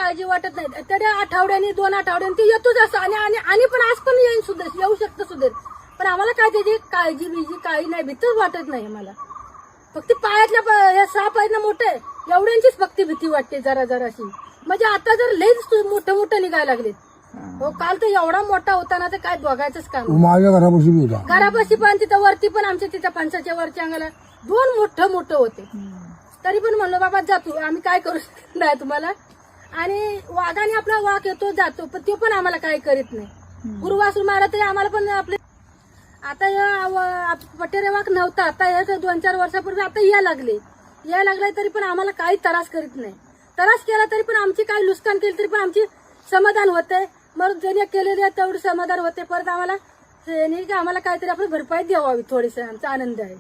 काळजी वाटत नाही. तरी आठवड्याने 2 आठवड्याने ती येतोच असं आणि पण आज पण येईल सुद्धा, येऊ शकतं सुद्धा. पण आम्हाला काय त्याची काळजी बिजी काही नाही, भीतीच वाटत नाही आम्हाला. फक्त पायातल्या साप आहेत ना मोठे, एवढ्यांचीच फक्त भीती वाटते जरा जराशी. म्हणजे आता जर लईच मोठं निघायला लागले. हो, काल तर एवढा मोठा होता ना, तर काय बघायचंच काम. माझ्या घरापाशी बी होता. घरापाशी पण तिथं वरती पण आमच्या तिथं पंचाच्या वरच्या अंगाला 2 मोठं होते. तरी पण म्हणलो बाबा जातो, आम्ही काय करू शकत नाही तुम्हाला. आणि वाघाने आपला वाघ येतो जातो, पण तो पण आम्हाला काही करीत नाही. गुरुवासूर मारा तरी आम्हाला पण आपले आता पटेरे वाघ नव्हता, आता या 2-4 वर्षापूर्वी आता यायला लागले तरी पण आम्हाला काही त्रास करीत नाही. त्रास केला तरी पण आमची काही नुकसान केली तरी पण आमची समाधान होते. मग ज्याने केलेले तेवढं समाधान होते. परत आम्हाला काहीतरी आपण भरपाई द्यावी, थोडीशी आमचा आनंद आहे.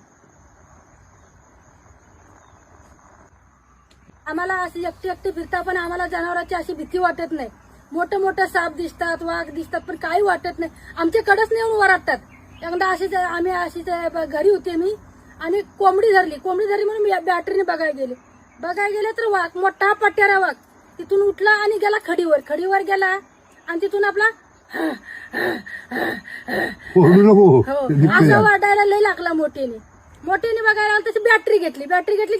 आम्हाला अशी एकटी फिरता पण आम्हाला जनावरांची अशी भीती वाटत नाही. मोठे साप दिसतात, वाघ दिसतात, पण काही वाटत नाही. आमच्याकडेच नेऊन वराडतात. एकदा आम्ही अशीच घरी होते मी, आणि कोंबडी धरली म्हणून मी बॅटरीने बघायला गेले तर वाघ, मोठा पट्यारा वाघ तिथून उठला आणि गेला खडीवर गेला आणि तिथून आपला असं वाटायला लई लागला. मोठ्याने बघायला तशी बॅटरी घेतली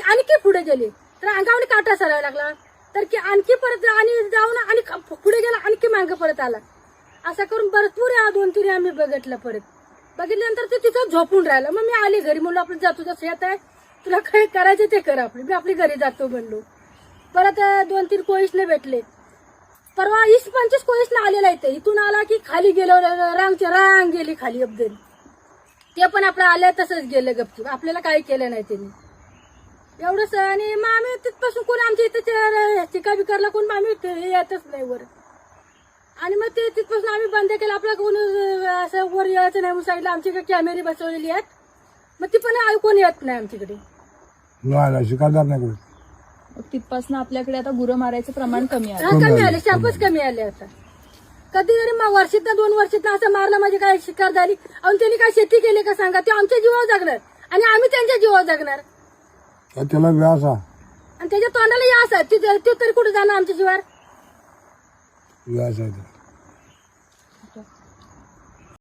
आणखी पुढे गेली तर अंगावर काटा सरायला लागला. तर की आणखी परत आणि जाऊन आणि पुढे गेला, आणखी मागं परत आला. असं करून भरपूर 2-3 आम्ही बघितल्यानंतर ते तिथं झोपून राहिलं. मग मी आली घरी, म्हणलो आपण जातो, तुझं शेत आहे, तुला काय करायचं ते कर, मी आपली घरी जातो म्हणलो. परत 2-3 कोळीसने भेटले. परवा 20-25 कोळीसने आलेला इथे. इथून आला की खाली गेलो, रांग गेली खाली अब्दल. ते पण आपलं आल्या तसंच गेलं गपचूप, आपल्याला काही केलं नाही त्यांनी. एवढंच. आणि मग आम्ही तिथपासून कोण आमच्या इथे चिका बिकारला कोण आम्ही येतच नाही वर. आणि मग ते तिथपासून आम्ही बंद केलं. आपलं कोण असं वर यायचं नाही म्हणून सांगितलं. आमच्याकडे कॅमेरे बसवलेली आहेत, मग ती पण ऐकून येत नाही आमच्याकडे. शिकारदार नाही. तिथपासून आपल्याकडे आता गुरं मारायचं प्रमाण कमी आहे. कमी आले, शांपच कमी आले आता. कधीतरी वर्षात 2 वर्षात असं मारलं म्हणजे काय शिकार झाली. आणि त्यांनी काय शेती केली का सांगा, ते आमच्या जीवावर जगणार आणि आम्ही त्यांच्या जीवावर जगणार. त्याला व्यास आणि त्याच्या तोंडाला यास आहे, ते तरी कुठे जाणार आमच्या जीवावर. व्यास आहे.